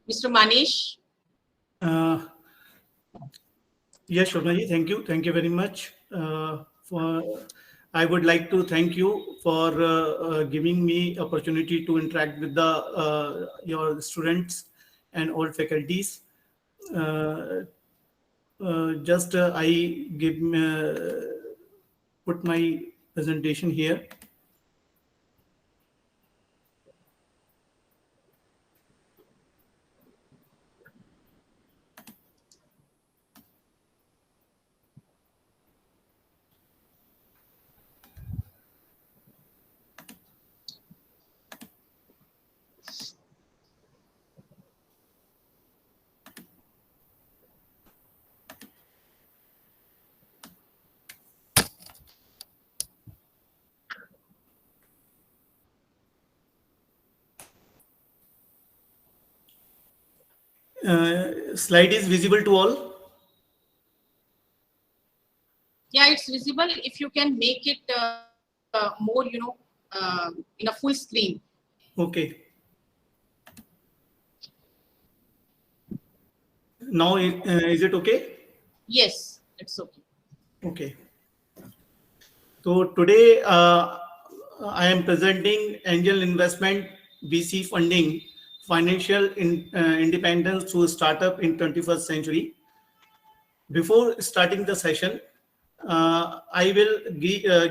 Mr. Manish. Yes, Shobna ji, thank you very much. I would like to thank you for giving me opportunity to interact with the your students and all faculties. Uh, I give put my presentation here. Slide is visible to all. Yeah, it's visible. If you can make it more, in a full screen. Okay. Now, is it okay? Yes, it's okay. Okay. So today I am presenting angel investment, VC funding, financial independence through startup in 21st century. Before starting the session, I will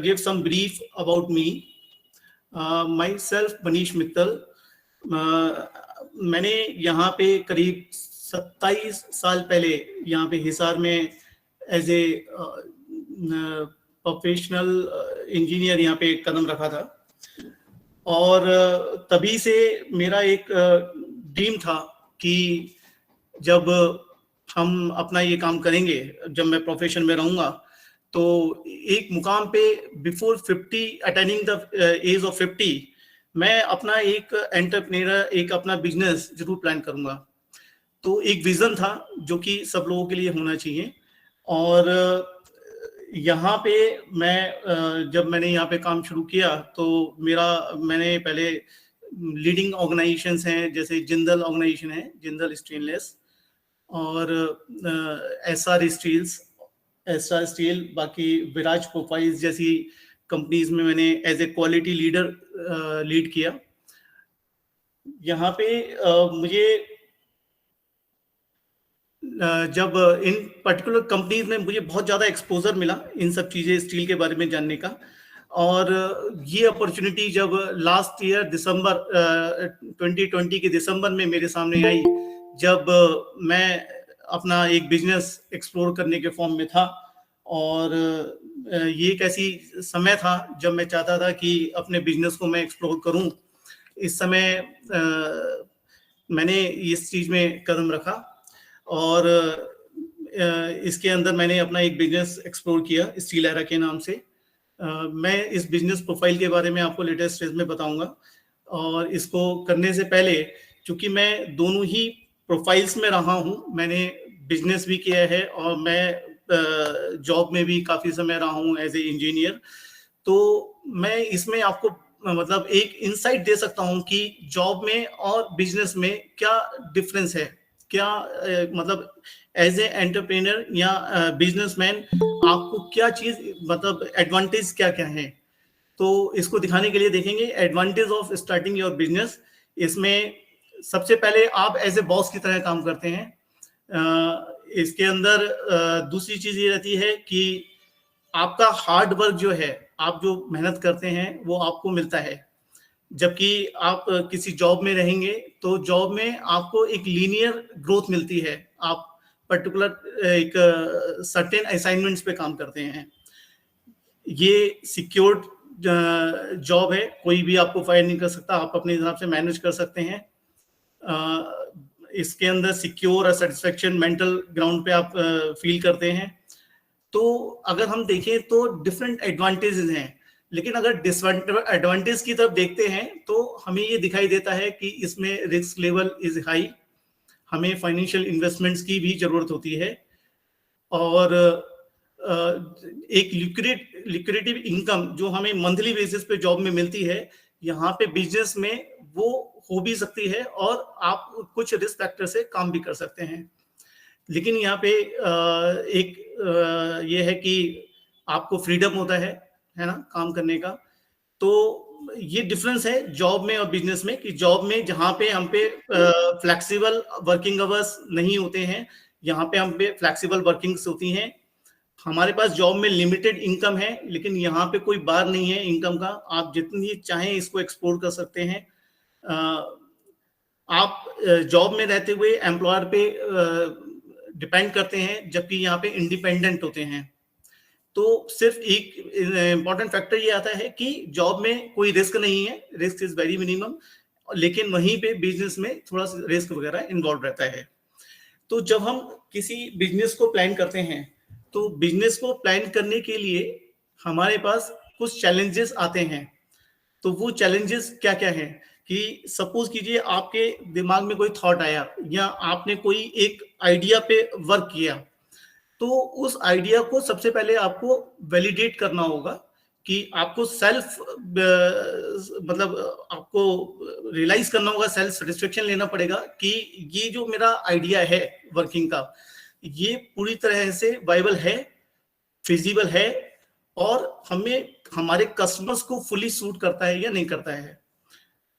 give some brief about me. Myself, Manish Mittal. मैंने यहाँ पे करीब 27 साल पहले यहाँ पे हिसार में as a professional engineer यहाँ पे कदम रखा था और तभी से मेरा एक ड्रीम था कि जब हम अपना ये काम करेंगे, जब मैं प्रोफेशन में रहूंगा तो एक मुकाम पे before 50 attaining the age of 50 मैं अपना एक एंटरप्रेन्योर, एक अपना बिजनेस जरूर प्लान करूंगा। तो एक विजन था जो कि सब लोगों के लिए होना चाहिए। और यहाँ पे मैं जब मैंने यहाँ पे काम शुरू किया तो मैंने पहले लीडिंग ऑर्गेनाइजेशंस हैं, जैसे जिंदल ऑर्गेनाइजेशन है, जिंदल स्टेनलेस और एसआर स्टील, बाकी विराज प्रोफाइल्स जैसी कंपनीज में मैंने as a quality leader lead किया। यहाँ पे मुझे जब इन पर्टिकुलर कंपनीज में मुझे बहुत ज़्यादा एक्सपोजर मिला इन सब चीज़ें, स्टील के बारे में जानने का। और ये अपॉर्चुनिटी जब लास्ट ईयर दिसंबर 2020 के दिसंबर में मेरे सामने आई, जब मैं अपना एक बिजनेस एक्सप्लोर करने के फॉर्म में था। और ये एक ऐसी समय था जब मैं चाहता था कि अपने बिजनेस को मैं एक्सप्लोर करूं। इस समय मैंने इस चीज़ में कदम रखा और इसके अंदर मैंने अपना एक बिजनेस एक्सप्लोर किया स्टील एरा के नाम से। मैं इस बिजनेस प्रोफाइल के बारे में आपको लेटेस्ट स्टेज में बताऊंगा। और इसको करने से पहले, चूंकि मैं दोनों ही प्रोफाइल्स में रहा हूं, मैंने बिजनेस भी किया है और मैं जॉब में भी काफ़ी समय रहा हूं एज ए इंजीनियर, तो मैं इसमें आपको मतलब एक इंसाइट दे सकता हूं कि जॉब में और बिजनेस में क्या डिफरेंस है, क्या मतलब एज ए एंटरप्रेन्योर या बिजनेसमैन आपको क्या चीज़, मतलब एडवांटेज क्या क्या है। तो इसको दिखाने के लिए देखेंगे advantage of starting your business. इसमें सबसे पहले आप एज ए बॉस की तरह काम करते हैं। इसके अंदर दूसरी चीज़ ये रहती है कि आपका हार्ड वर्क जो है, आप जो मेहनत करते हैं वो आपको मिलता है। जबकि आप किसी जॉब में रहेंगे तो जॉब में आपको एक लीनियर ग्रोथ मिलती है, आप पर्टिकुलर एक सर्टेन असाइनमेंट्स पे काम करते हैं। ये सिक्योर्ड जॉब है, कोई भी आपको फायर नहीं कर सकता, आप अपने हिसाब से मैनेज कर सकते हैं। इसके अंदर सिक्योर और सेटिस्फेक्शन मेंटल ग्राउंड पे आप फील करते हैं। तो अगर हम देखें तो डिफरेंट एडवांटेजेस हैं, लेकिन अगर डिसएडवांटेज की तरफ देखते हैं तो हमें ये दिखाई देता है कि इसमें रिस्क लेवल इज हाई, हमें फाइनेंशियल इन्वेस्टमेंट्स की भी जरूरत होती है। और एक लिक्विडेटिव इनकम जो हमें मंथली बेसिस पे जॉब में मिलती है, यहाँ पे बिजनेस में वो हो भी सकती है और आप कुछ रिस्क फैक्टर से काम भी कर सकते हैं। लेकिन यहाँ पे एक ये है कि आपको फ्रीडम होता है ना, काम करने का। तो ये डिफरेंस है जॉब में और बिजनेस में, कि जॉब में जहाँ पे हम पे फ्लेक्सिबल वर्किंग आवर्स नहीं होते हैं, यहाँ पे हम पे फ्लेक्सिबल वर्किंग्स होती हैं। हमारे पास जॉब में लिमिटेड इनकम है, लेकिन यहाँ पे कोई बार नहीं है इनकम का, आप जितनी चाहें इसको एक्सप्लोर कर सकते हैं। आप जॉब में रहते हुए एम्प्लॉयर पे डिपेंड करते हैं, जबकि यहाँ पे इंडिपेंडेंट होते हैं। तो सिर्फ एक इंपॉर्टेंट फैक्टर ये आता है कि जॉब में कोई रिस्क नहीं है, रिस्क इज वेरी मिनिमम, लेकिन वहीं पे बिजनेस में थोड़ा सा रिस्क वगैरह इन्वॉल्व रहता है। तो जब हम किसी बिजनेस को प्लान करते हैं, तो बिजनेस को प्लान करने के लिए हमारे पास कुछ चैलेंजेस आते हैं। तो वो चैलेंजेस क्या क्या हैं कि सपोज कीजिए आपके दिमाग में कोई थॉट आया या आपने कोई एक आइडिया पे वर्क किया, तो उस आइडिया को सबसे पहले आपको वैलिडेट करना होगा कि आपको सेल्फ मतलब आपको रियलाइज करना होगा, सेल्फ सेटिस्फेक्शन लेना पड़ेगा कि ये जो मेरा आइडिया है वर्किंग का, ये पूरी तरह से वायबल है, फिजिबल है और हमें हमारे कस्टमर्स को फुली सूट करता है या नहीं करता है।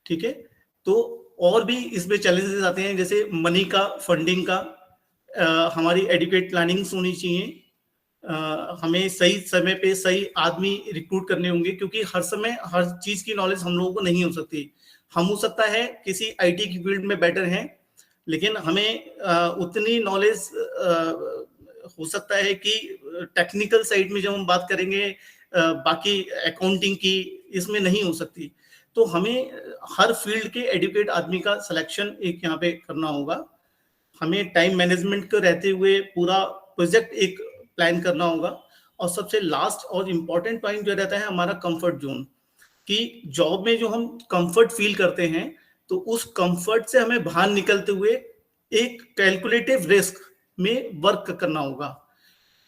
ठीक है, तो और भी इसमें चैलेंजेस आते हैं, जैसे मनी का, फंडिंग का, हमारी एडुकेट प्लानिंग्स होनी चाहिए, हमें सही समय पे सही आदमी रिक्रूट करने होंगे, क्योंकि हर समय हर चीज की नॉलेज हम लोगों को नहीं हो सकती। हम हो सकता है किसी आईटी की फील्ड में बेटर हैं, लेकिन हमें उतनी नॉलेज हो सकता है कि टेक्निकल साइड में जब हम बात करेंगे बाकी अकाउंटिंग की, इसमें नहीं हो सकती। तो हमें हर फील्ड के एडुकेट आदमी का सिलेक्शन एक यहाँ पे करना होगा। हमें टाइम मैनेजमेंट को रहते हुए पूरा प्रोजेक्ट एक प्लान करना होगा। और सबसे लास्ट और इम्पोर्टेंट पॉइंट जो रहता है हमारा कंफर्ट जोन, कि जॉब में जो हम कंफर्ट फील करते हैं, तो उस कंफर्ट से हमें बाहर निकलते हुए एक कैलकुलेटिव रिस्क में वर्क करना होगा।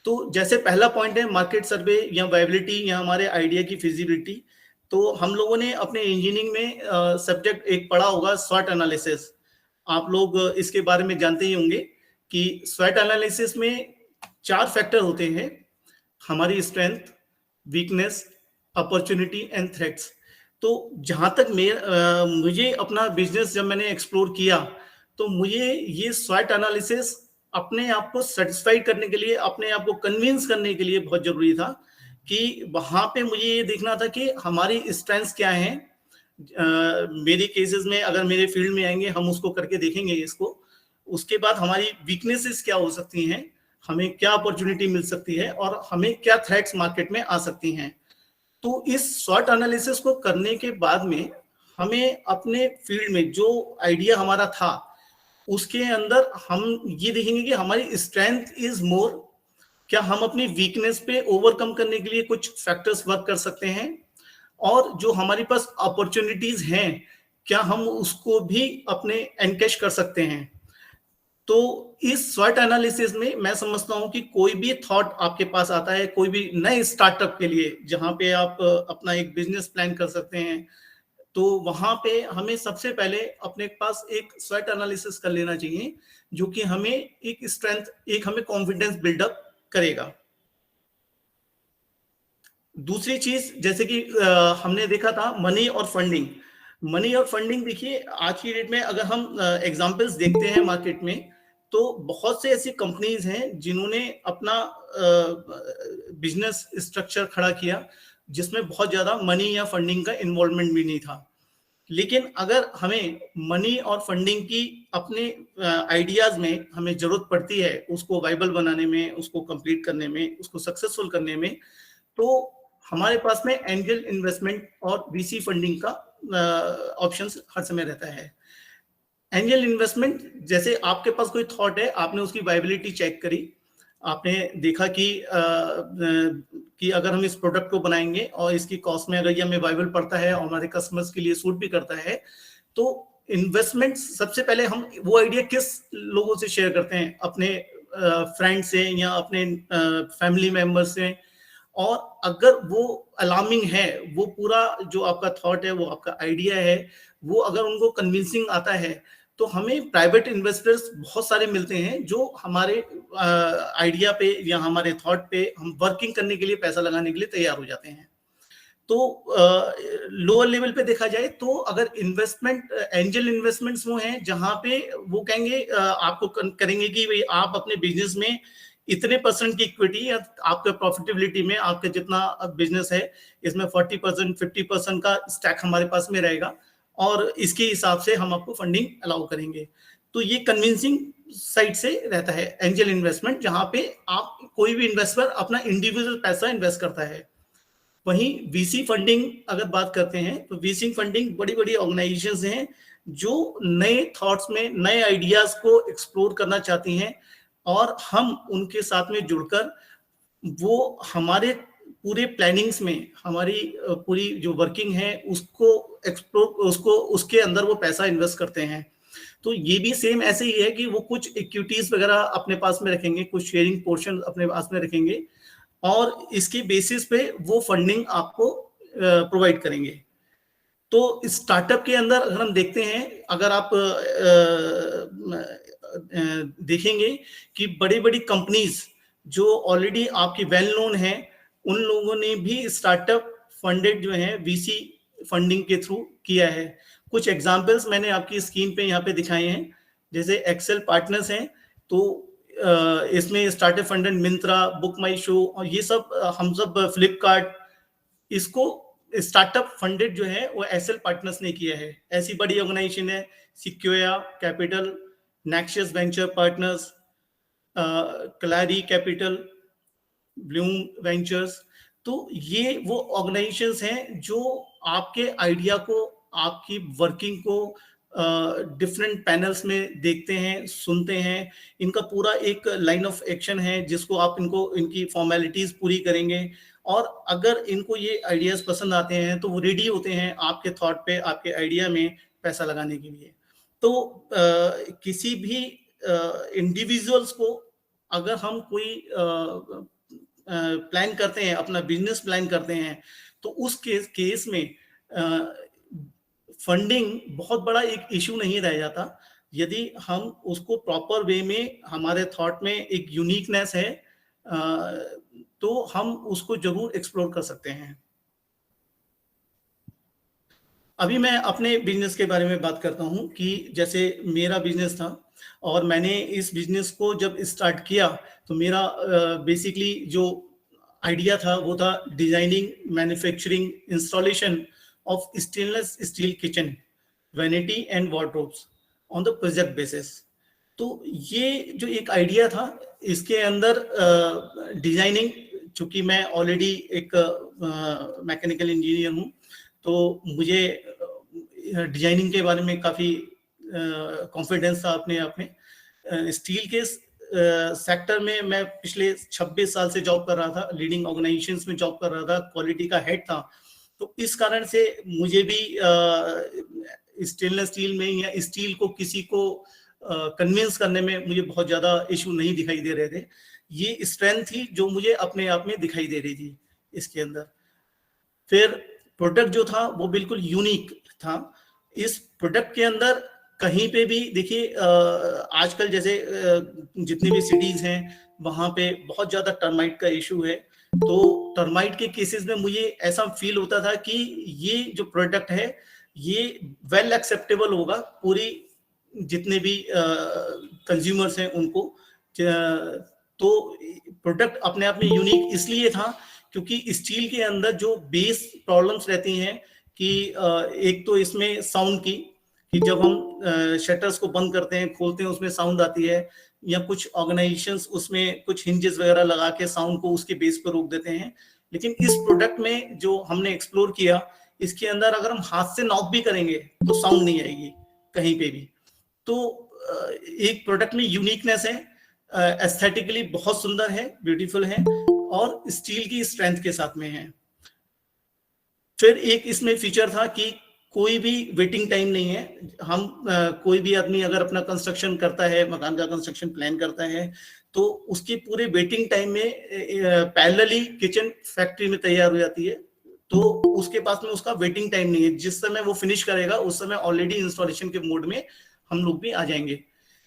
तो जैसे पहला पॉइंट है मार्केट सर्वे या वायबिलिटी या हमारे आइडिया की फिजिबिलिटी, तो हम लोगों ने अपने इंजीनियरिंग में सब्जेक्ट एक पढ़ा होगा, स्वॉट एनालिसिस। आप लोग इसके बारे में जानते ही होंगे कि स्वॉट एनालिसिस में 4 फैक्टर होते हैं, हमारी strength, weakness, opportunity and threats. तो जहां तक मुझे अपना बिजनेस जब मैंने एक्सप्लोर किया, तो मुझे ये स्वॉट एनालिसिस अपने आप को सेटिस्फाइड करने के लिए, अपने आप को कन्विंस करने के लिए बहुत जरूरी था, कि वहां पे मुझे ये देखना था कि हमारी स्ट्रेंथ्स क्या हैं। मेरे केसेस में अगर मेरे फील्ड में आएंगे, हम उसको करके देखेंगे इसको। उसके बाद हमारी वीकनेसेस क्या हो सकती हैं, हमें क्या अपॉर्चुनिटी मिल सकती है और हमें क्या थ्रेट्स मार्केट में आ सकती हैं। तो इस स्वॉट एनालिसिस को करने के बाद में हमें अपने फील्ड में जो आइडिया हमारा था, उसके अंदर हम ये देखेंगे कि हमारी स्ट्रेंथ इज मोर, क्या हम अपनी वीकनेस पे ओवरकम करने के लिए कुछ फैक्टर्स वर्क कर सकते हैं, और जो हमारे पास अपॉर्चुनिटीज हैं, क्या हम उसको भी अपने एनकैश कर सकते हैं। तो इस स्वॉट एनालिसिस में मैं समझता हूं कि कोई भी थॉट आपके पास आता है, कोई भी नए स्टार्टअप के लिए जहां पे आप अपना एक बिजनेस प्लान कर सकते हैं, तो वहां पे हमें सबसे पहले अपने पास एक स्वॉट एनालिसिस कर लेना चाहिए, जो कि हमें एक स्ट्रेंथ, एक हमें कॉन्फिडेंस बिल्डअप करेगा। दूसरी चीज, जैसे कि हमने देखा था मनी और फंडिंग। मनी और फंडिंग देखिए, आज की डेट में अगर हम एग्जांपल्स देखते हैं मार्केट में, तो बहुत से ऐसी कंपनीज हैं जिन्होंने अपना बिजनेस स्ट्रक्चर खड़ा किया जिसमें बहुत ज्यादा मनी या फंडिंग का इन्वॉल्वमेंट भी नहीं था। लेकिन अगर हमें मनी और फंडिंग की अपने आइडियाज में हमें जरूरत पड़ती है, उसको वाइबल बनाने में, उसको कंप्लीट करने में, उसको सक्सेसफुल करने में, तो हमारे पास में एंजल इन्वेस्टमेंट और वीसी फंडिंग का ऑप्शंस हर समय रहता है। एंजल इन्वेस्टमेंट, जैसे आपके पास कोई थॉट है, आपने उसकी वायबिलिटी चेक करी, आपने देखा कि अगर हम इस प्रोडक्ट को बनाएंगे और इसकी कॉस्ट में अगर ये हमें वायबल पड़ता है और हमारे कस्टमर्स के लिए सूट भी करता है, तो इन्वेस्टमेंट सबसे पहले हम वो आइडिया किस लोगों से शेयर करते हैं, अपने फ्रेंड से या अपने फैमिली मेंबर से, और अगर वो अलार्मिंग है, वो पूरा जो आपका थॉट है, वो आपका आइडिया है, वो अगर उनको कन्विंसिंग आता है, तो हमें प्राइवेट इन्वेस्टर्स बहुत सारे मिलते हैं जो हमारे आइडिया पे या हमारे थॉट पे हम वर्किंग करने के लिए, पैसा लगाने के लिए तैयार हो जाते हैं। तो लोअर लेवल पे देखा जाए तो अगर इन्वेस्टमेंट, एंजल इन्वेस्टमेंट्स वो हैं जहां पे वो कहेंगे आपको करेंगे कि भाई आप अपने बिजनेस में इतने % की इक्विटी, या आपके प्रॉफिटेबिलिटी में आपका जितना बिजनेस है इसमें 40% 50% का स्टैक हमारे पास में रहेगा, और इसके हिसाब से हम आपको फंडिंग अलाउ करेंगे। तो ये कन्विंसिंग साइड से रहता है एंजल इन्वेस्टमेंट, जहां पे आप कोई भी इन्वेस्टर अपना इंडिविजुअल पैसा इन्वेस्ट करता है। वहीं वीसी फंडिंग अगर बात करते हैं तो वीसी फंडिंग बड़ी बड़ी ऑर्गेनाइजेशंस हैं जो नए थॉट्स में नए आइडियाज को एक्सप्लोर करना चाहती हैं, और हम उनके साथ में जुड़कर वो हमारे पूरे प्लानिंग्स में, हमारी पूरी जो वर्किंग है उसको एक्सप्लोर, उसको उसके अंदर वो पैसा इन्वेस्ट करते हैं। तो ये भी सेम ऐसे ही है कि वो कुछ इक्विटीज वगैरह अपने पास में रखेंगे, कुछ शेयरिंग पोर्शन अपने पास में रखेंगे, और इसके बेसिस पे वो फंडिंग आपको प्रोवाइड करेंगे। तो स्टार्टअप के अंदर अगर हम देखते हैं, अगर आप देखेंगे कि बड़ी बड़ी कंपनीज जो ऑलरेडी आपकी वेल नोन है, उन लोगों ने भी स्टार्टअप फंडेड जो है वीसी फंडिंग के थ्रू किया है। कुछ एग्जांपल्स मैंने आपकी स्क्रीन पे यहाँ पे दिखाए हैं, जैसे एक्सेल पार्टनर्स हैं, तो इसमें स्टार्टअप फंडेड मिंत्रा, बुक माई शो, और ये सब हम सब फ्लिपकार्ट, इसको स्टार्टअप फंडेड जो है वो एक्सेल पार्टनर्स ने किया है। ऐसी बड़ी ऑर्गेनाइजेशन है सिक्योया capital, nexus venture partners, क्लैरी capital, Bloom ventures. तो ये वो ऑर्गेनाइजेशंस हैं जो आपके आइडिया को, आपकी वर्किंग को डिफरेंट पैनल्स में देखते हैं, सुनते हैं। इनका पूरा एक लाइन ऑफ एक्शन है जिसको आप इनकी फॉर्मेलिटीज पूरी करेंगे, और अगर इनको ये आइडियाज पसंद आते हैं तो वो रेडी होते हैं आपके थॉट पे, आपके आइडिया में पैसा लगाने के लिए। तो किसी भी इंडिविजुअल्स को अगर हम कोई प्लान करते हैं, अपना बिजनेस प्लान करते हैं, तो उस केस में फंडिंग बहुत बड़ा एक इशू नहीं रह जाता, यदि हम उसको प्रॉपर वे में, हमारे थॉट में एक यूनिकनेस है, तो हम उसको जरूर एक्सप्लोर कर सकते हैं। अभी मैं अपने बिजनेस के बारे में बात करता हूं कि जैसे मेरा बिजनेस था, और मैंने इस बिजनेस को जब स्टार्ट किया तो मेरा बेसिकली जो आइडिया था वो था designing, manufacturing, installation of stainless steel kitchen, vanity and wardrobes on the project basis. तो ये जो एक आइडिया था, इसके अंदर डिजाइनिंग, चूंकि मैं ऑलरेडी एक मैकेनिकल इंजीनियर हूँ, तो मुझे डिजाइनिंग के बारे में काफ़ी कॉन्फिडेंस था अपने आप में। स्टील के सेक्टर में मैं पिछले 26 साल से जॉब कर रहा था, लीडिंग ऑर्गेनाइजेशंस में जॉब कर रहा था, क्वालिटी का हेड था। तो इस कारण से मुझे भी स्टेनलेस स्टील में या स्टील को किसी को कन्विंस करने में मुझे बहुत ज़्यादा इशू नहीं दिखाई दे रहे थे। ये स्ट्रेंथ थी जो मुझे अपने आप में दिखाई दे रही थी इसके अंदर। फिर प्रोडक्ट जो था वो बिल्कुल यूनिक था। इस प्रोडक्ट के अंदर कहीं पे भी देखिए, आजकल जैसे जितनी भी सिटीज हैं वहां पे बहुत ज्यादा टर्माइट का इशू है। तो टर्माइट के केसेस में मुझे ऐसा फील होता था कि ये जो प्रोडक्ट है ये वेल एक्सेप्टेबल होगा पूरी जितने भी कंज्यूमर्स हैं उनको। तो प्रोडक्ट अपने आप में यूनिक इसलिए था क्योंकि स्टील के अंदर जो बेस प्रॉब्लम्स रहती हैं कि एक तो इसमें साउंड की, कि जब हम शटर्स को बंद करते हैं, खोलते हैं, उसमें साउंड आती है, या कुछ ऑर्गेनाइजेशंस उसमें कुछ हिंजेस वगैरह लगा के साउंड को उसके बेस पर रोक देते हैं। लेकिन इस प्रोडक्ट में जो हमने एक्सप्लोर किया, इसके अंदर अगर हम हाथ से नॉक भी करेंगे तो साउंड नहीं आएगी कहीं पे भी। तो एक प्रोडक्ट में यूनिकनेस है, एस्थेटिकली बहुत सुंदर है, ब्यूटीफुल है, और स्टील की स्ट्रेंथ के साथ में है। फिर एक इसमें फीचर था कि कोई भी वेटिंग टाइम नहीं है। हम कोई भी आदमी अगर अपना कंस्ट्रक्शन करता है, मकान का कंस्ट्रक्शन प्लान करता है, तो उसकी पूरे वेटिंग टाइम में पैरेलली किचन फैक्ट्री में तैयार हो जाती है, तो उसके पास में उसका वेटिंग टाइम नहीं है, जिस समय वो फिनिश करेगा उस समय ऑलरेडी इंस्टॉलेशन के मोड में हम लोग भी आ जाएंगे।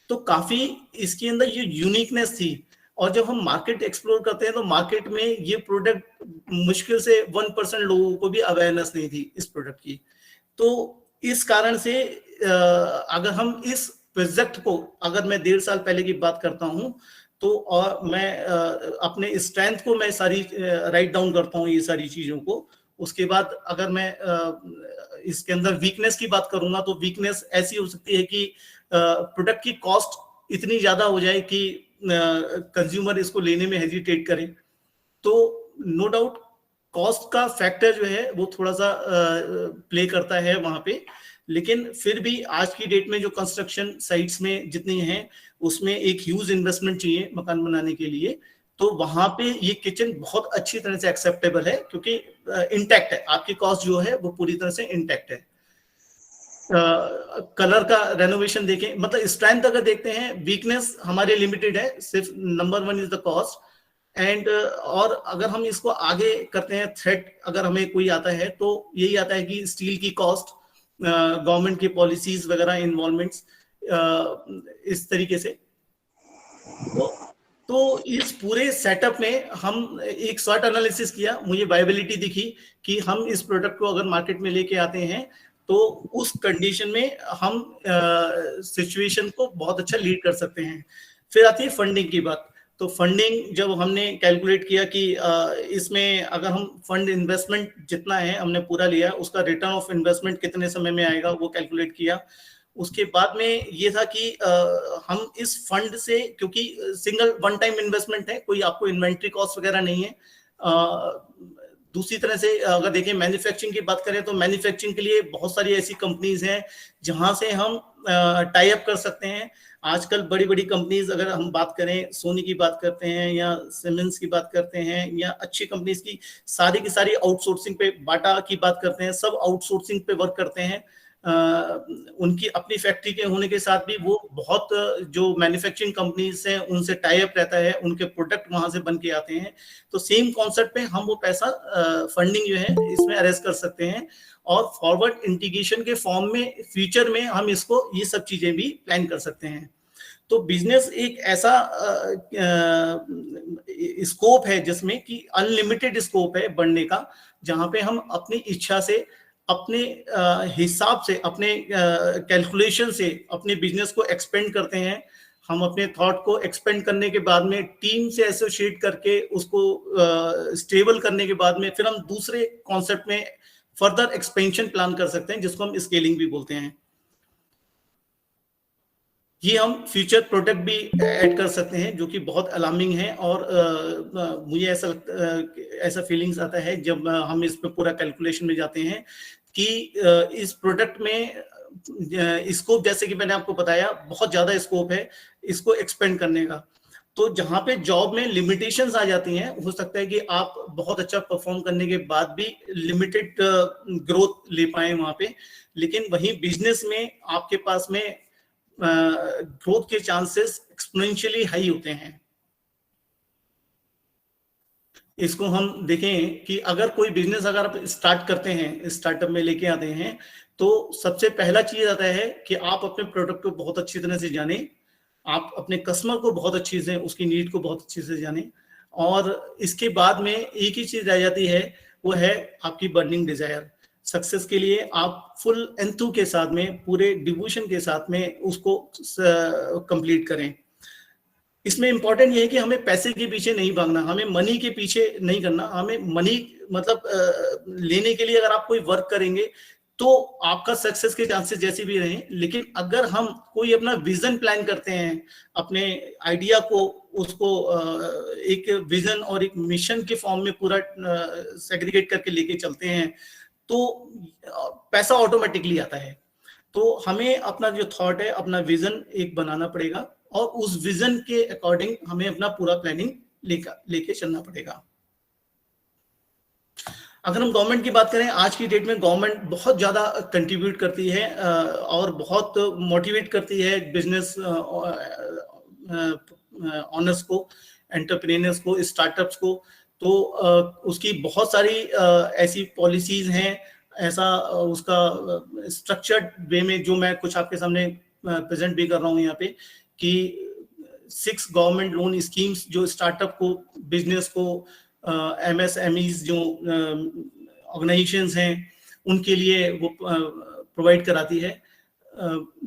तो काफी इसके अंदर ये यूनिकनेस थी। और जब हम मार्केट एक्सप्लोर करते हैं तो मार्केट में ये प्रोडक्ट मुश्किल से 1% लोगों को भी अवेयरनेस नहीं थी इस प्रोडक्ट की। तो इस कारण से अगर हम इस प्रोजेक्ट को, अगर मैं 1.5 साल पहले की बात करता हूं, तो और मैं अपने स्ट्रेंथ को मैं सारी राइट डाउन करता हूँ, ये सारी चीजों को। उसके बाद अगर मैं इसके अंदर वीकनेस की बात करूंगा, तो वीकनेस ऐसी हो सकती है कि प्रोडक्ट की कॉस्ट इतनी ज्यादा हो जाए कि कंज्यूमर इसको लेने में हेजिटेट करे। तो नो डाउट कॉस्ट का फैक्टर जो है वो थोड़ा सा प्ले करता है वहां पे, लेकिन फिर भी आज की डेट में जो कंस्ट्रक्शन साइट्स में जितनी हैं उसमें एक ह्यूज इन्वेस्टमेंट चाहिए मकान बनाने के लिए, तो वहां पे ये किचन बहुत अच्छी तरह से एक्सेप्टेबल है, क्योंकि इंटैक्ट है, आपकी कॉस्ट जो है वो पूरी तरह से इंटैक्ट है। कलर का रेनोवेशन देखें, मतलब स्ट्रेंथ अगर देखते हैं, वीकनेस हमारे लिमिटेड है, सिर्फ number 1 is the cost. And और अगर हम इसको आगे करते हैं, थ्रेट अगर हमें कोई आता है तो यही आता है कि स्टील की कॉस्ट, गवर्नमेंट की पॉलिसीज वगैरह, इन्वॉल्वमेंट्स, इस तरीके से। तो इस पूरे सेटअप में हम एक शॉर्ट एनालिसिस किया, मुझे वायबिलिटी दिखी कि हम इस प्रोडक्ट को अगर मार्केट में लेके आते हैं तो उस कंडीशन में हम सिचुएशन को बहुत अच्छा लीड कर सकते हैं। फिर आती है फंडिंग की बात। तो फंडिंग जब हमने कैलकुलेट किया कि इसमें अगर हम फंड इन्वेस्टमेंट जितना है हमने पूरा लिया, उसका रिटर्न ऑफ इन्वेस्टमेंट कितने समय में आएगा वो कैलकुलेट किया। उसके बाद में ये था कि हम इस फंड से, क्योंकि सिंगल वन टाइम इन्वेस्टमेंट है, कोई आपको इन्वेंट्री कॉस्ट वगैरह नहीं है। दूसरी तरह से अगर देखें मैन्युफैक्चरिंग की बात करें, तो मैन्युफैक्चरिंग के लिए बहुत सारी ऐसी कंपनीज हैं जहां से हम टाई अप कर सकते हैं। आजकल बड़ी बड़ी कंपनीज, अगर हम बात करें, सोनी की बात करते हैं या सिमेंस की बात करते हैं या अच्छी कंपनीज की सारी आउटसोर्सिंग पे, बाटा की बात करते हैं, सब आउटसोर्सिंग पे वर्क करते हैं। उनकी अपनी फैक्ट्री के होने के साथ भी वो बहुत जो मैन्युफैक्चरिंग कंपनीज हैं उनसे टाई अप रहता है, उनके प्रोडक्ट वहां से बन के आते हैं। तो सेम कॉन्सेप्ट पे हम वो पैसा फंडिंग जो है इसमें अरेज कर सकते हैं, और फॉरवर्ड इंटीग्रेशन के फॉर्म में फ्यूचर में हम इसको, ये सब चीजें भी प्लान कर सकते हैं। तो बिजनेस एक ऐसा स्कोप है जिसमें कि अनलिमिटेड स्कोप है बढ़ने का, जहां पे हम अपनी इच्छा से, अपने हिसाब से, अपने कैलकुलेशन से अपने बिजनेस को एक्सपेंड करते हैं। हम अपने थॉट को एक्सपेंड करने के बाद में टीम से एसोसिएट करके उसको स्टेबल करने के बाद में फिर हम दूसरे कॉन्सेप्ट में फर्दर एक्सपेंशन प्लान कर सकते हैं, जिसको हम स्केलिंग भी बोलते हैं। ये हम फ्यूचर प्रोडक्ट भी ऐड कर सकते हैं जो कि बहुत अलार्मिंग है, और मुझे ऐसा फीलिंग्स आता है जब हम इस पे पूरा कैलकुलेशन में जाते हैं कि इस प्रोडक्ट में स्कोप, जैसे कि मैंने आपको बताया, बहुत ज्यादा स्कोप है इसको एक्सपेंड करने का। तो जहां पे जॉब में लिमिटेशंस आ जाती हैं, हो सकता है कि आप बहुत अच्छा परफॉर्म करने के बाद भी लिमिटेड ग्रोथ ले पाए वहां पे, लेकिन वहीं बिजनेस में आपके पास में ग्रोथ के चांसेस एक्सपोनेंशियली हाई होते हैं। इसको हम देखें कि अगर कोई बिजनेस अगर आप स्टार्ट करते हैं, स्टार्टअप में लेके आते हैं, तो सबसे पहला चीज आता है कि आप अपने प्रोडक्ट को बहुत अच्छी तरह से जाने, आप अपने कस्टमर को बहुत अच्छी से, उसकी नीड को बहुत अच्छे से जाने, और इसके बाद में एक ही चीज रह जाती है, वो है आपकी बर्निंग डिजायर। सक्सेस के लिए आप फुल एंथू के साथ में, पूरे डिवोशन के साथ में उसको कंप्लीट करें। इसमें इंपॉर्टेंट ये है कि हमें पैसे के पीछे नहीं भागना, हमें मनी के पीछे नहीं करना। हमें मनी मतलब लेने के लिए अगर आप कोई वर्क करेंगे तो आपका सक्सेस के चांसेस जैसे भी रहें, लेकिन अगर हम कोई अपना विजन प्लान करते हैं, अपने आइडिया को, उसको एक विजन और एक मिशन के फॉर्म में पूरा सेग्रीगेट करके लेके चलते हैं, तो पैसा ऑटोमेटिकली आता है। तो हमें अपना जो थॉट है, अपना विजन एक बनाना पड़ेगा, और उस विजन के अकॉर्डिंग हमें अपना पूरा प्लानिंग लेके चलना पड़ेगा। अगर हम गवर्नमेंट की बात करें, आज की डेट में गवर्नमेंट बहुत ज्यादा कंट्रीब्यूट करती है और बहुत मोटिवेट करती है बिजनेस ऑनर्स को, एंटरप्रेन्योर्स को, स्टार्टअप्स को। तो उसकी बहुत सारी ऐसी पॉलिसीज हैं, ऐसा उसका स्ट्रक्चर्ड वे में, जो मैं कुछ आपके सामने प्रेजेंट भी कर रहा हूँ यहाँ पे, कि 6 गवर्नमेंट लोन स्कीम्स जो स्टार्टअप को, बिजनेस को, MSMEs जो ऑर्गेनाइजेशंस हैं उनके लिए वो प्रोवाइड कराती है।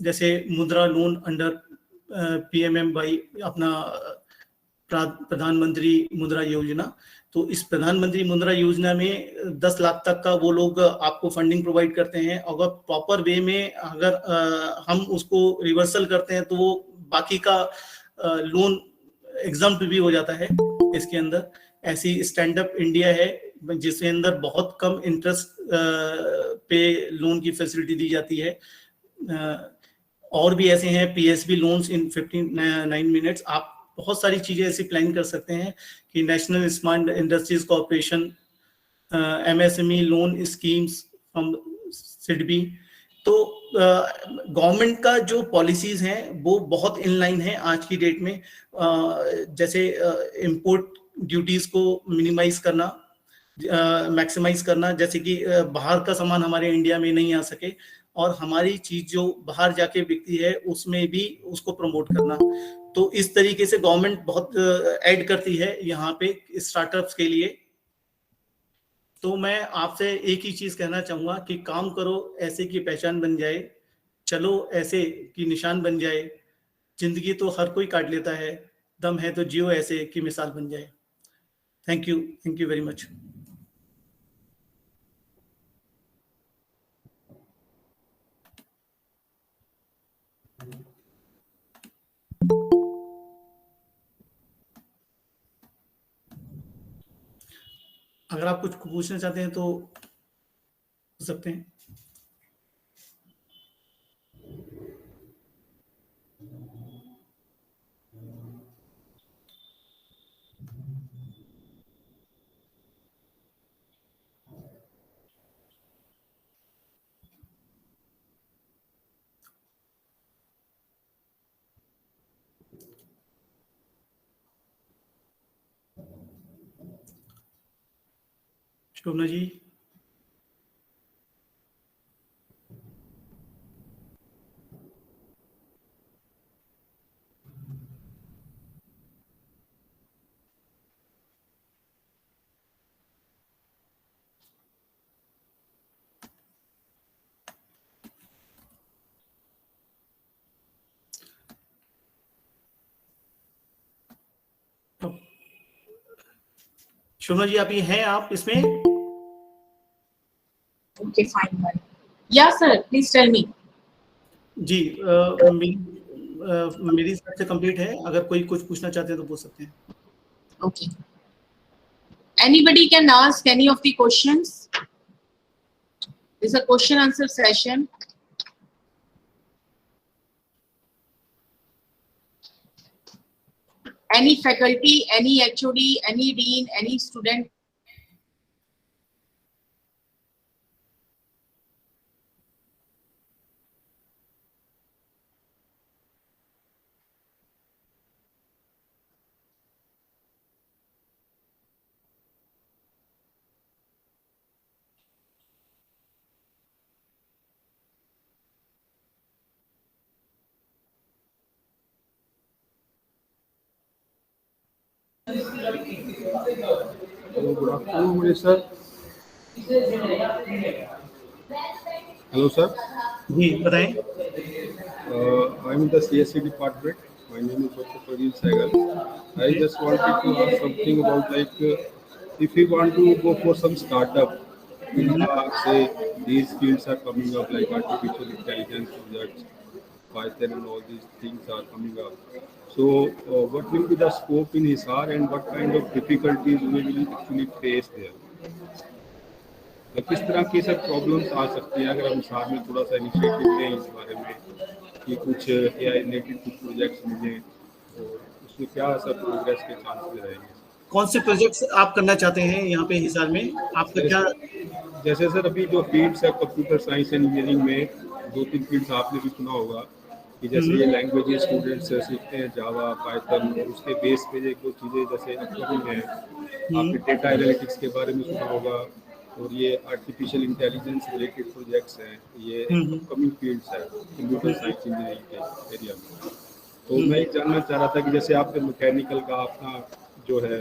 जैसे मुद्रा लोन अंडर PMMY, अपना प्रधानमंत्री मुद्रा योजना। तो इस प्रधानमंत्री मुद्रा योजना में 10 लाख तक का वो लोग आपको फंडिंग प्रोवाइड करते हैं। अगर प्रॉपर वे में अगर हम उसको रिवर्सल करते हैं तो वो बाकी का लोन एग्जाम्प्ट भी हो जाता है इसके अंदर। ऐसी स्टैंड अप इंडिया है जिसके अंदर बहुत कम इंटरेस्ट पे लोन की फैसिलिटी दी जाती है। और भी ऐसे हैं PSB लोन्स इन 59 मिनट्स। आप बहुत सारी चीजें ऐसी प्लान कर सकते हैं कि national smart industries corporation, MSME loan schemes from SIDBI। तो गवर्नमेंट का जो पॉलिसीज हैं वो बहुत इनलाइन है आज की डेट में। जैसे इंपोर्ट ड्यूटीज को मिनिमाइज करना, मैक्सिमाइज करना, जैसे कि बाहर का सामान हमारे इंडिया में नहीं आ सके और हमारी चीज जो बाहर जाके बिकती है उसमें भी उसको प्रमोट करना। तो इस तरीके से गवर्नमेंट बहुत ऐड करती है यहाँ पे स्टार्टअप्स के लिए। तो मैं आपसे एक ही चीज कहना चाहूंगा कि काम करो ऐसे की पहचान बन जाए, चलो ऐसे की निशान बन जाए। जिंदगी तो हर कोई काट लेता है, दम है तो जियो ऐसे की मिसाल बन जाए। Thank you very much. अगर आप कुछ पूछना चाहते हैं तो पूछ सकते हैं। शोभना जी, शोभना जी आप ये हैं आप इसमें? Okay, fine. Yeah, sir. Please tell me. जी मेरी साइड से कंप्लीट है। अगर कोई कुछ पूछना चाहते हैं तो पूछ सकते हैं। Okay. Anybody can ask any of the questions. This is a question answer session. Any faculty, any HOD, any dean, any student. Hello, good afternoon, Mani sir. Hello, sir. जी बताएं। I'm in the CSC department. My name is Dr. Praveen Sehgal. I just wanted to ask something about if we want to go for some startup, say these fields are coming up like artificial intelligence, research, Python, and all these things are coming up. So, what will be the scope in Hisar and what kind of difficulties we will actually face there? तो किस तरह की सब problems आ सकती हैं अगर हम हिसार में थोड़ा सा इनिशिएटिव लें इस बारे में कि कुछ AI रिलेटेड कुछ प्रोजेक्ट्स मिलें और उसमें क्या सब प्रोग्रेस के चांसेस रहेंगे? कौन से प्रोजेक्ट्स आप करना चाहते हैं यहाँ पे हिसार में? आपका क्या? जैसे सर अभी जो फील्ड्स है कंप्यूटर साइंस एंड इंजीनियरिंग में 2-3 फील्ड्स आपने भी सुना होगा कि जैसे ये लैंग्वेजेस स्टूडेंट्स सीखते हैं जावा पाइथन, और उसके बेस पे एक दो चीज़ें जैसे अपकमिंग है, आपने डेटा एनालिटिक्स के बारे में सुना होगा, और ये आर्टिफिशियल इंटेलिजेंस रिलेटेड प्रोजेक्ट्स हैं, ये अपकमिंग फील्ड्स है कंप्यूटर साइंस इंजीनियरिंग के एरिया में। तो मैं एक जानना चाह रहा था कि जैसे आपने मैकेनिकल का अपना जो है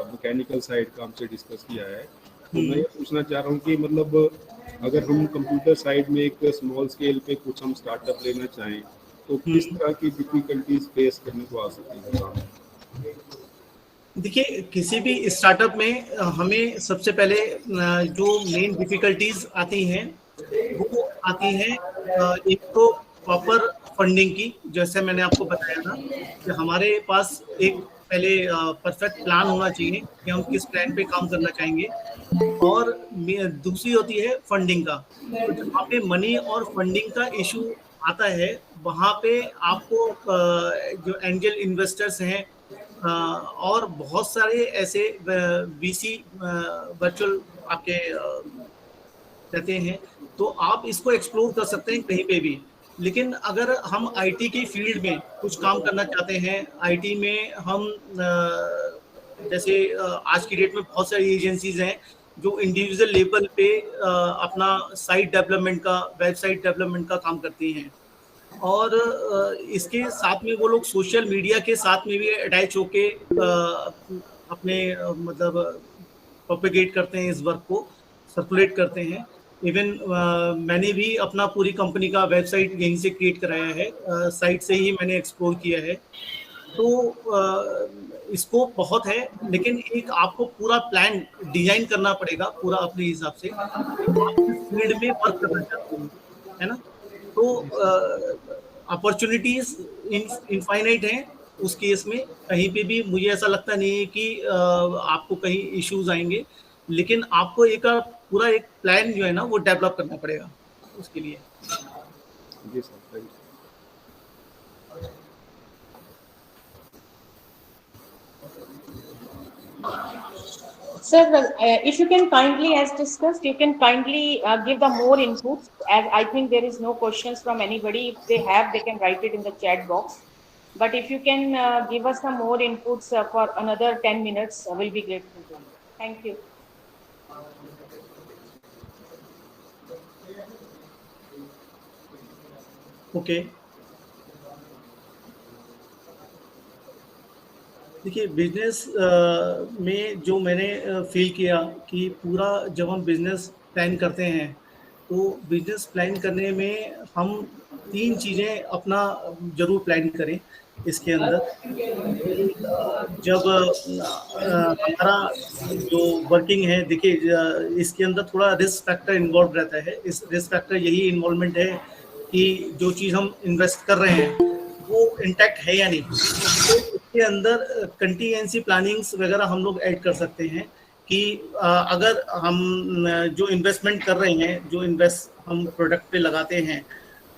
मैकेनिकल साइड का हमसे डिस्कस किया है, तो मैं ये पूछना चाह रहा हूँ कि मतलब अगर हम कंप्यूटर साइड में एक स्मॉल स्केल पे कुछ हम स्टार्टअप लेना चाहें तो किस तरह की डिफिकल्टीज फेस करने को आ सकती है? देखिए, किसी भी स्टार्टअप में हमें सबसे पहले जो मेन डिफिकल्टीज आती हैं वो आती हैं एक तो प्रॉपर फंडिंग की। जैसे मैंने आपको बताया था कि हमारे पास एक पहले परफेक्ट प्लान होना चाहिए कि हम किस प्लान पे काम करना चाहेंगे, और दूसरी होती है फंडिंग का। तो जहाँ पे मनी और फंडिंग का इशू आता है वहाँ पे आपको जो एंजल इन्वेस्टर्स हैं और बहुत सारे ऐसे वीसी वर्चुअल आपके कहते हैं, तो आप इसको एक्सप्लोर कर सकते हैं कहीं पे भी। लेकिन अगर हम आईटी की फील्ड में कुछ काम करना चाहते हैं, आईटी में हम जैसे आज की डेट में बहुत सारी एजेंसीज हैं जो इंडिविजुअल लेवल पे अपना साइट डेवलपमेंट का, वेबसाइट डेवलपमेंट का काम करती हैं, और इसके साथ में वो लोग सोशल मीडिया के साथ में भी अटैच होके अपने मतलब प्रोपेगेट करते हैं, इस वर्क को सर्कुलेट करते हैं। इवन मैंने भी अपना पूरी कंपनी का वेबसाइट यहीं से क्रिएट कराया है, साइट से ही मैंने एक्सप्लोर किया है। तो स्कोप बहुत है, लेकिन एक आपको पूरा प्लान डिजाइन करना पड़ेगा पूरा अपने हिसाब से, आप किस फील्ड में वर्क करना चाहते हैं, है ना। तो अपॉर्चुनिटीज इनफाइनाइट हैं उस केस में। कहीं पे भी मुझे ऐसा लगता नहीं है कि आपको कहीं इश्यूज आएंगे, लेकिन आपको एक पूरा एक प्लान जो है ना वो डेवलप करना पड़ेगा उसके लिए। जी sir, thank you. Sir, if you can kindly, as discussed, you can kindly give the more inputs, as I think there is no questions from anybody. If they have, they can write it in the chat box. But if you can give us some more inputs for another 10 minutes, we'll be grateful to you. Thank you. Okay, देखिए, business में जो मैंने feel किया कि पूरा जब हम business plan करते हैं तो बिजनेस प्लान करने में हम 3 चीज़ें अपना जरूर प्लान करें इसके अंदर। जब हमारा जो वर्किंग है, देखिए इसके अंदर थोड़ा रिस्क फैक्टर इन्वॉल्व रहता है। इस रिस्क फैक्टर यही इन्वॉल्वमेंट है कि जो चीज़ हम इन्वेस्ट कर रहे हैं वो इंटैक्ट है या नहीं। तो इसके अंदर कंटीजेंसी प्लानिंग्स वगैरह हम लोग ऐड कर सकते हैं कि अगर हम जो इन्वेस्टमेंट कर रहे हैं, जो इन्वेस्ट हम प्रोडक्ट पे लगाते हैं,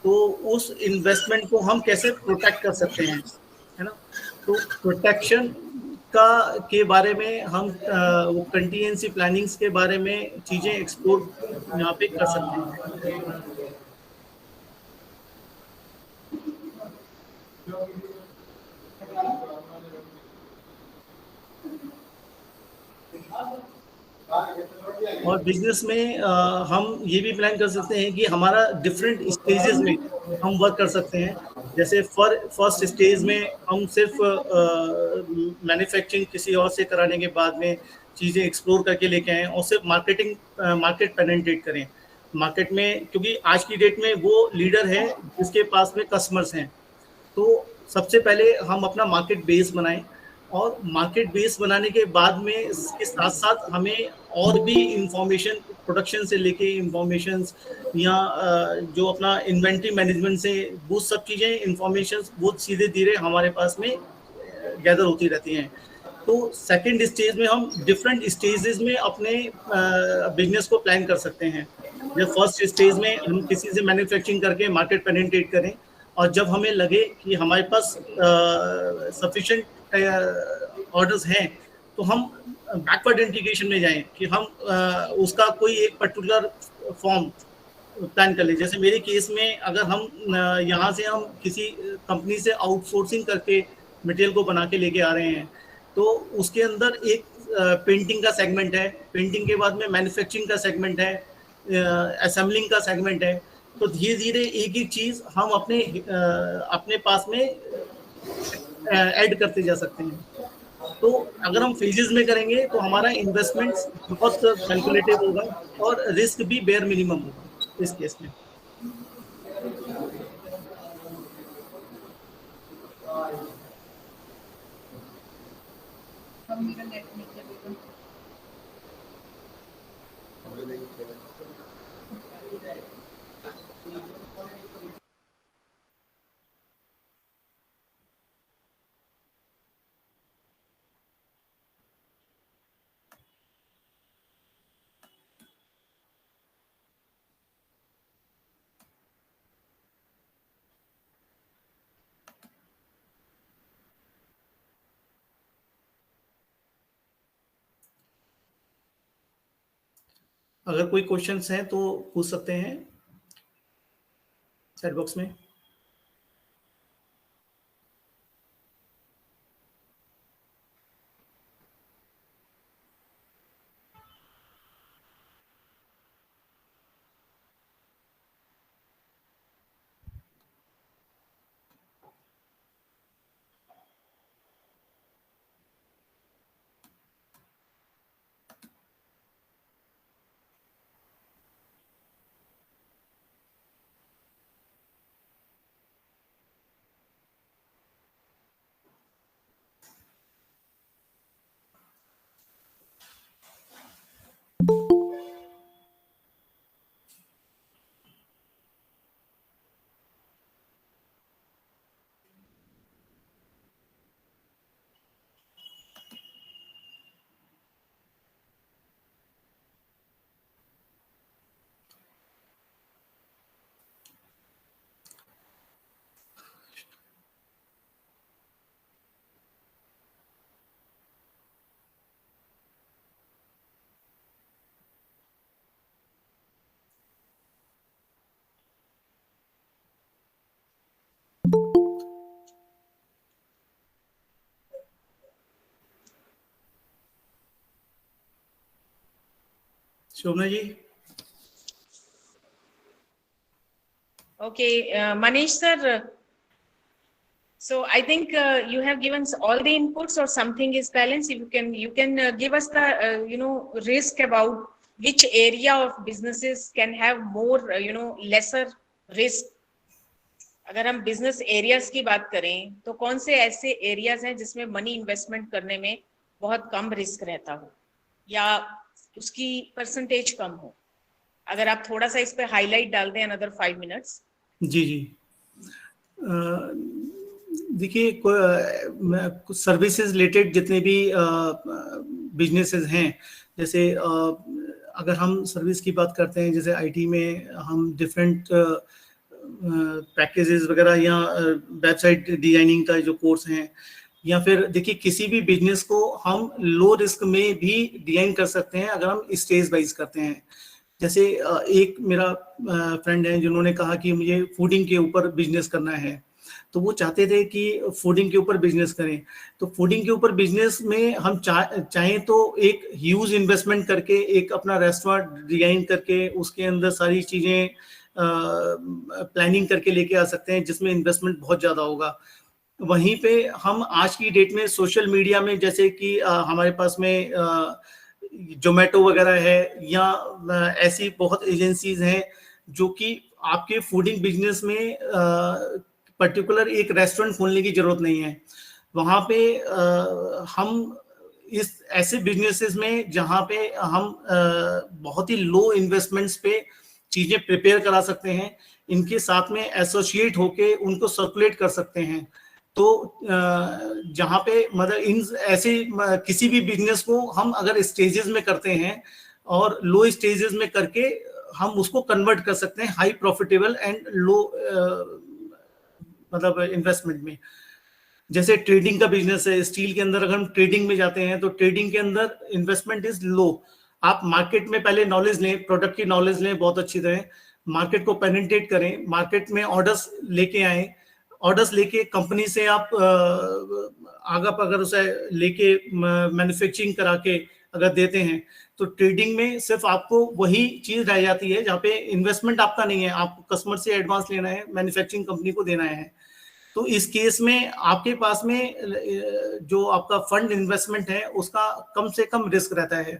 तो उस इन्वेस्टमेंट को हम कैसे प्रोटेक्ट कर सकते हैं, है ना। तो प्रोटेक्शन के बारे में हम वो कंटीजेंसी प्लानिंग्स के बारे में चीज़ें एक्सप्लोर यहाँ पे कर सकते हैं। और बिजनेस में हम ये भी प्लान कर सकते हैं कि हमारा डिफरेंट स्टेजेस में हम वर्क कर सकते हैं। जैसे फर्स्ट स्टेज में हम सिर्फ मैन्युफैक्चरिंग किसी और से कराने के बाद में चीज़ें एक्सप्लोर करके लेके आएँ और सिर्फ मार्केट पेनिट्रेट करें मार्केट में, क्योंकि आज की डेट में वो लीडर है जिसके पास में कस्टमर्स हैं। तो सबसे पहले हम अपना मार्केट बेस बनाएं, और मार्केट बेस बनाने के बाद में इसके साथ साथ हमें और भी इंफॉर्मेशन, प्रोडक्शन से लेके इंफॉर्मेशन या जो अपना इन्वेंट्री मैनेजमेंट से, वो सब चीज़ें इंफॉर्मेशन बहुत सीधे धीरे हमारे पास में गैदर होती रहती हैं। तो सेकंड स्टेज में हम डिफरेंट स्टेजेस में अपने बिजनेस को प्लान कर सकते हैं। जब फर्स्ट स्टेज में हम किसी से मैन्युफैक्चरिंग करके मार्केट पेनिट्रेट करें, और जब हमें लगे कि हमारे पास सफिशिएंट ऑर्डर्स हैं तो हम बैकवर्ड इंटीग्रेशन में जाएं कि हम उसका कोई एक पर्टिकुलर फॉर्म प्लान कर ले। जैसे मेरे केस में अगर हम यहाँ से हम किसी कंपनी से आउटसोर्सिंग करके मटेरियल को बना के लेके आ रहे हैं, तो उसके अंदर एक पेंटिंग का सेगमेंट है, पेंटिंग के बाद में मैन्युफैक्चरिंग का सेगमेंट है, असेंबलिंग का सेगमेंट है। तो धीरे धीरे एक एक चीज हम अपने पास में ऐड करते जा सकते हैं। तो अगर हम फेजेस में करेंगे तो हमारा इन्वेस्टमेंट बहुत कैलकुलेटिव होगा और रिस्क भी बेयर मिनिमम होगा इस केस में। अगर कोई क्वेश्चंस हैं तो पूछ सकते हैं चैट बॉक्स में। शोभना जी। Okay, Manish sir. So I think you have given all the inputs, or something is balanced. If you can give us the risk about which area of businesses can have more lesser risk. अगर हम business areas की बात करें तो कौन से ऐसे areas हैं जिसमें मनी इन्वेस्टमेंट करने में बहुत कम रिस्क रहता हो या उसकी परसेंटेज कम हो? अगर आप थोड़ा सा इस पे हाईलाइट डाल दें अनदर 5 मिनट्स। जी जी, देखिए कुछ सर्विसेज रिलेटेड जितने भी बिजनेसेस हैं, जैसे अगर हम सर्विस की बात करते हैं, जैसे आईटी में हम डिफरेंट पैकेजेस वगैरह या वेबसाइट डिजाइनिंग का जो कोर्स हैं, या फिर देखिए किसी भी बिजनेस को हम लो रिस्क में भी डिजाइन कर सकते हैं अगर हम स्टेज वाइज करते हैं। जैसे एक मेरा फ्रेंड है जिन्होंने कहा कि मुझे फूडिंग के ऊपर बिजनेस करना है, तो वो चाहते थे कि फूडिंग के ऊपर बिजनेस करें। तो फूडिंग के ऊपर बिजनेस में हम चाहें तो एक ह्यूज इन्वेस्टमेंट करके एक अपना रेस्टोरेंट डिजाइन करके उसके अंदर सारी चीज़ें प्लानिंग करके लेके आ सकते हैं, जिसमें इन्वेस्टमेंट बहुत ज़्यादा होगा। वहीं पे हम आज की डेट में सोशल मीडिया में, जैसे कि हमारे पास में जोमेटो वगैरह है या ऐसी बहुत एजेंसीज हैं जो कि आपके फूडिंग बिजनेस में पर्टिकुलर एक रेस्टोरेंट खोलने की जरूरत नहीं है। वहाँ पे हम इस ऐसे बिजनेसेस में जहाँ पे हम बहुत ही लो इन्वेस्टमेंट्स पे चीजें प्रिपेयर करा सकते हैं, इनके साथ में एसोसिएट होके उनको सर्कुलेट कर सकते हैं। तो जहाँ पे मतलब इन ऐसे किसी भी बिजनेस को हम अगर स्टेजेस में करते हैं और लो स्टेजेस में करके हम उसको कन्वर्ट कर सकते हैं हाई प्रॉफिटेबल एंड लो मतलब इन्वेस्टमेंट में। जैसे ट्रेडिंग का बिजनेस है, स्टील के अंदर अगर हम ट्रेडिंग में जाते हैं तो ट्रेडिंग के अंदर इन्वेस्टमेंट इज लो। आप मार्केट में पहले नॉलेज लें, प्रोडक्ट की नॉलेज लें बहुत अच्छी तरह, मार्केट को पेनिट्रेट करें, मार्केट में ऑर्डर्स लेके आए, ऑर्डर्स लेके कंपनी से आप आगे अगर उसे लेके मैन्युफैक्चरिंग करा के अगर देते हैं, तो ट्रेडिंग में सिर्फ आपको वही चीज रह जाती है जहाँ पे इन्वेस्टमेंट आपका नहीं है, आपको कस्टमर से एडवांस लेना है, मैन्युफैक्चरिंग कंपनी को देना है। तो इस केस में आपके पास में जो आपका फंड इन्वेस्टमेंट है उसका कम से कम रिस्क रहता है।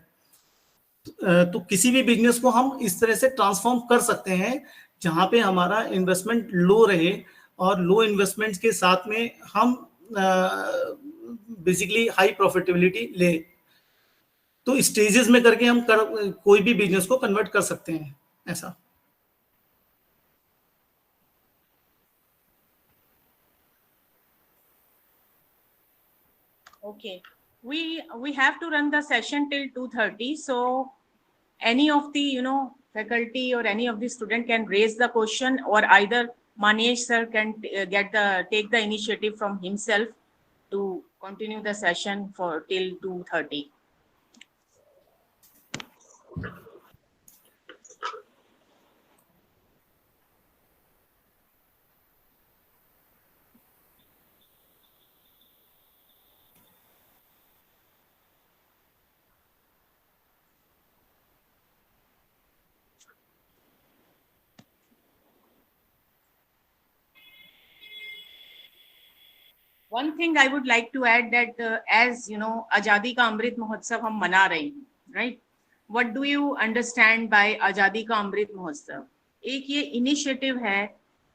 तो किसी भी बिजनेस को हम इस तरह से ट्रांसफॉर्म कर सकते हैं जहां पे हमारा इन्वेस्टमेंट लो रहे, और लो इन्वेस्टमेंट के साथ में हम बेसिकली हाई प्रॉफिटेबिलिटी ले। तो स्टेजेस में करके हम कोई भी बिजनेस को कन्वर्ट कर सकते हैं ऐसा। Okay, we have to run the session till 2:30. So any of the faculty or any of the student can raise the question, or either Manish sir can take the initiative from himself to continue the session for till 2:30. One thing I would like to add that as Azadi Ka Amrit Mahotsav हम मना रहे हैं, right? What do you understand by Azadi Ka Amrit Mahotsav? एक ये initiative है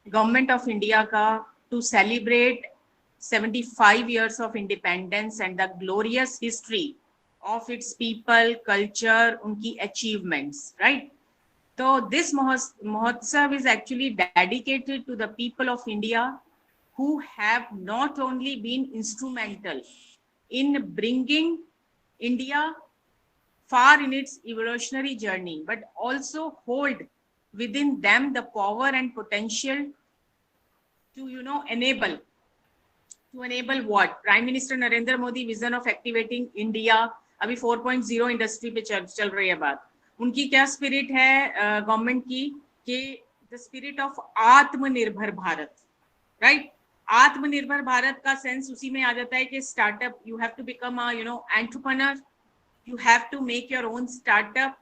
government of India का to celebrate 75 years of independence and the glorious history of its people, culture, उनकी achievements, right? So this Mahotsav is actually dedicated to the people of India who have not only been instrumental in bringing India far in its evolutionary journey, but also hold within them the power and potential to enable what Prime Minister Narendra Modi vision of activating India. अभी 4.0 industry पे चल रही है बात। उनकी क्या spirit है government की कि द स्पिरिट ऑफ आत्मनिर्भर भारत, राइट? आत्मनिर्भर भारत का सेंस उसी में आ जाता है कि startup, you have to become a entrepreneur, you have to make your own startup,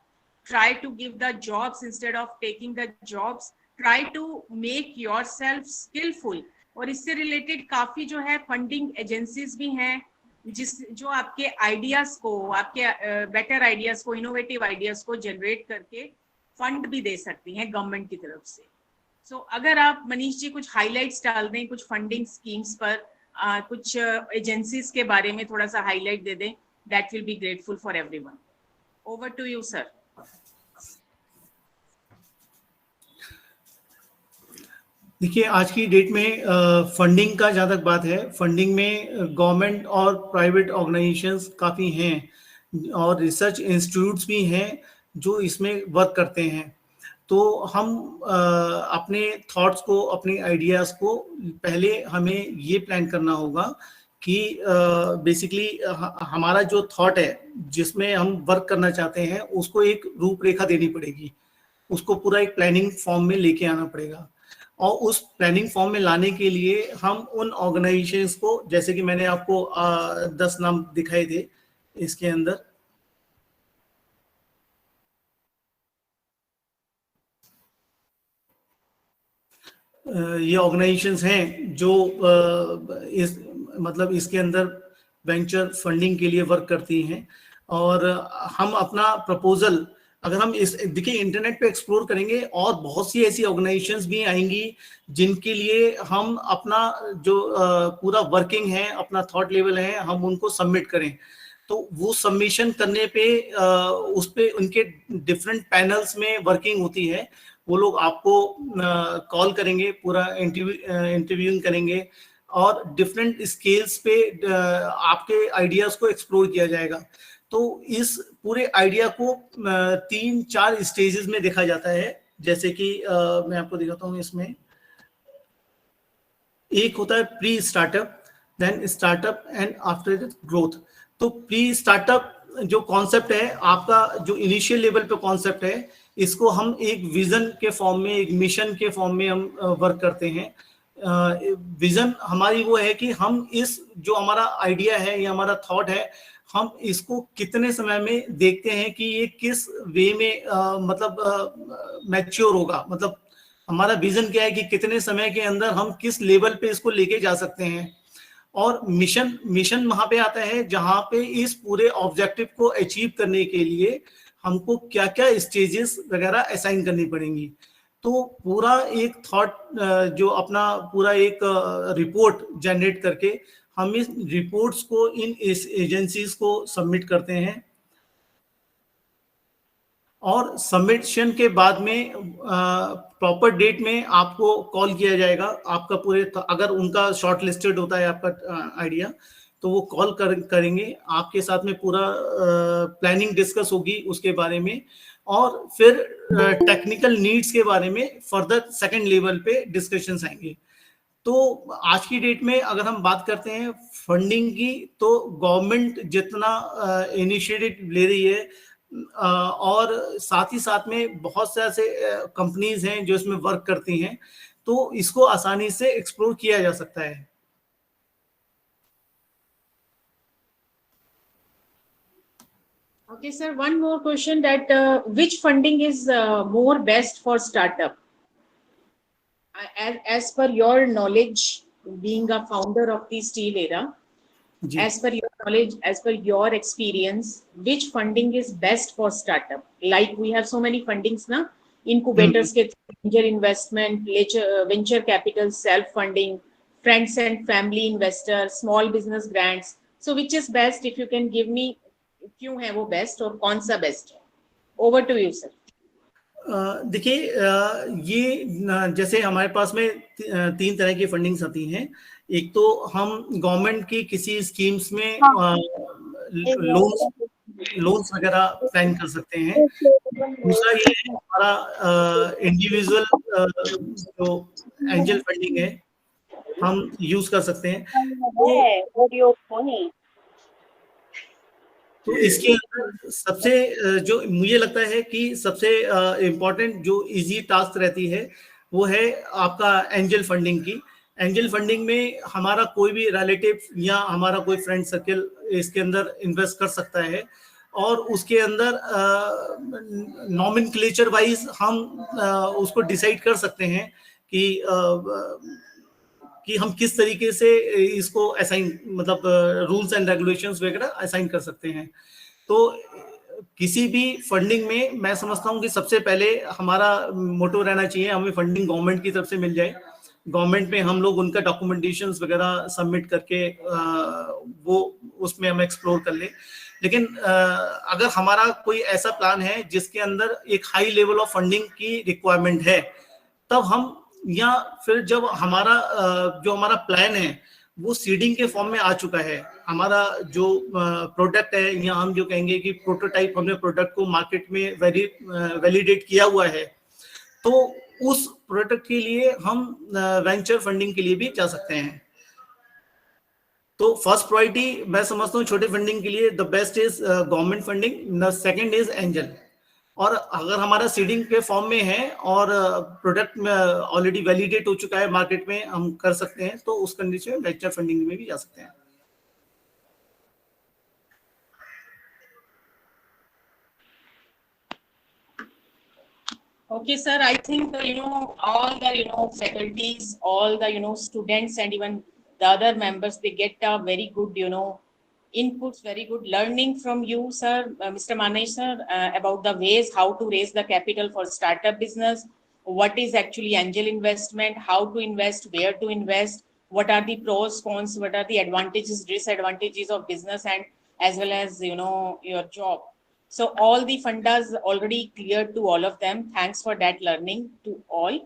try to give the jobs instead of taking the jobs, try to make yourself skillful. और इससे related काफी जो है फंडिंग एजेंसीज भी हैं जो आपके ideas को, आपके बेटर आइडियाज को, इनोवेटिव आइडियाज को जनरेट करके फंड भी दे सकती हैं गवर्नमेंट की तरफ से। सो अगर आप मनीष जी कुछ हाईलाइट्स डाल दें कुछ फंडिंग स्कीम्स पर, कुछ एजेंसीज के बारे में थोड़ा सा हाईलाइट दे दें, that will be grateful for everyone. Over to you, sir. देखिए आज की डेट में फंडिंग का जहाँ तक बात है, फंडिंग में गवर्नमेंट और प्राइवेट ऑर्गेनाइजेशंस काफ़ी हैं और रिसर्च इंस्टीट्यूट्स भी हैं जो इसमें वर्क करते हैं। तो हम अपने थॉट्स को, अपने आइडियाज़ को पहले हमें ये प्लान करना होगा कि बेसिकली हमारा जो थॉट है जिसमें हम वर्क करना चाहते हैं उसको एक रूपरेखा देनी पड़ेगी, उसको पूरा एक प्लानिंग फॉर्म में लेके आना पड़ेगा। और उस प्लानिंग फॉर्म में लाने के लिए हम उन ऑर्गेनाइजेशंस को, जैसे कि मैंने आपको 10 नाम दिखाए थे इसके अंदर, ये ऑर्गेनाइजेशंस हैं जो इसके अंदर वेंचर फंडिंग के लिए वर्क करती हैं। और हम अपना प्रपोजल, अगर हम देखिए इंटरनेट पे एक्सप्लोर करेंगे और बहुत सी ऐसी ऑर्गेनाइजेशंस भी आएंगी जिनके लिए हम अपना जो पूरा वर्किंग है, अपना थॉट लेवल है, हम उनको सबमिट करें। तो वो सबमिशन करने पे उस पे उनके डिफरेंट पैनल्स में वर्किंग होती है। वो लोग आपको कॉल करेंगे, पूरा इंटरव्यूइंग करेंगे और डिफरेंट स्केल्स पे आपके आइडियाज को एक्सप्लोर किया जाएगा। तो इस पूरे आइडिया को 3-4 स्टेजेस में देखा जाता है। जैसे कि मैं आपको दिखाता हूँ, इसमें एक होता है pre startup, then startup and after that growth. तो प्री स्टार्टअप जो कॉन्सेप्ट है आपका, जो इनिशियल लेवल पे कॉन्सेप्ट है, इसको हम एक विजन के फॉर्म में, एक मिशन के फॉर्म में हम वर्क करते हैं। विजन हमारी वो है कि हम इस जो हमारा आइडिया है या हमारा थॉट है, हम इसको कितने समय में देखते हैं कि ये किस वे में मतलब मैच्योर होगा। मतलब हमारा विजन क्या है कि कितने समय के अंदर हम किस लेवल पे इसको लेके जा सकते हैं। और मिशन वहां पे आता है जहां पे इस पूरे ऑब्जेक्टिव को अचीव करने के लिए हमको क्या क्या स्टेजेस वगैरह असाइन करनी पड़ेंगी। तो पूरा एक थॉट जो अपना पूरा एक रिपोर्ट जनरेट करके हम इस रिपोर्ट्स को इन एजेंसीज को सबमिट करते हैं, और सबमिशन के बाद में प्रॉपर डेट में आपको कॉल किया जाएगा। आपका पूरे, अगर उनका शॉर्ट लिस्टेड होता है आपका आइडिया, तो वो कॉल करेंगे आपके साथ में, पूरा प्लानिंग डिस्कस होगी उसके बारे में, और फिर टेक्निकल नीड्स के बारे में फर्दर सेकंड लेवल पे डिस्कशंस आएंगे। तो आज की डेट में अगर हम बात करते हैं फंडिंग की, तो गवर्नमेंट जितना इनिशिएटिव ले रही है, और साथ ही साथ में बहुत से ऐसे कंपनीज हैं जो इसमें वर्क करती हैं, तो इसको आसानी से एक्सप्लोर किया जा सकता है। Okay, sir, one more question, that which funding is more best for startup? As per your knowledge, being a founder of the Steel Era, ji, as per your knowledge, as per your experience, which funding is best for startup? Like we have so many fundings now, incubators, angel investment, venture capital, self-funding, friends and family investor, small business grants. So which is best? If you can give me, क्यों है वो best और कौन सा best है? Over to you sir. देखिए, ये जैसे हमारे पास में तीन तरह की फंडिंग्स आती हैं। एक तो हम गवर्नमेंट की किसी स्कीम्स में लोन्स वगैरह प्लान कर सकते हैं। दूसरा ये है हमारा इंडिविजुअल जो एंजल फंडिंग है, हम यूज कर सकते हैं। तो इसके अंदर सबसे जो मुझे लगता है कि सबसे इम्पोर्टेंट जो इजी टास्क रहती है, वो है आपका एंजल फंडिंग की। एंजल फंडिंग में हमारा कोई भी रिलेटिव या हमारा कोई फ्रेंड सर्कल इसके अंदर इन्वेस्ट कर सकता है, और उसके अंदर नॉमेनक्लेचर वाइज हम उसको डिसाइड कर सकते हैं कि हम किस तरीके से इसको असाइन, मतलब रूल्स एंड रेगुलेशंस वगैरह असाइन कर सकते हैं। तो किसी भी फंडिंग में मैं समझता हूँ कि सबसे पहले हमारा मोटो रहना चाहिए, हमें फंडिंग गवर्नमेंट की तरफ से मिल जाए, गवर्नमेंट में हम लोग उनका डॉक्यूमेंटेशंस वगैरह सबमिट करके वो उसमें हम एक्सप्लोर कर ले। लेकिन अगर हमारा कोई ऐसा प्लान है जिसके अंदर एक हाई लेवल ऑफ फंडिंग की रिक्वायरमेंट है, तब हम, या फिर जब हमारा जो हमारा प्लान है वो सीडिंग के फॉर्म में आ चुका है, हमारा जो प्रोडक्ट है, या हम जो कहेंगे कि प्रोटोटाइप, हमने प्रोडक्ट को मार्केट में वैलिडेट किया हुआ है, तो उस प्रोडक्ट के लिए हम वेंचर फंडिंग के लिए भी जा सकते हैं। तो फर्स्ट प्रायोरिटी मैं समझता हूँ छोटे फंडिंग के लिए the best is government funding, second is angel. और अगर हमारा सीडिंग के फॉर्म में है और प्रोडक्ट में ऑलरेडी वैलिडेट हो चुका है, मार्केट में हम कर सकते हैं, तो उस कंडीशन में वेंचर फंडिंग में भी जा सकते हैं। Okay, sir, I think all the faculties, all the students, and even the other members, they get a very good inputs, very good learning from you, sir, Mr. Manesh, sir, about the ways how to raise the capital for startup business, what is actually angel investment, how to invest, where to invest, what are the pros, cons, what are the advantages, disadvantages of business, and as well as your job. So all the fundas already cleared to all of them. Thanks for that learning to all.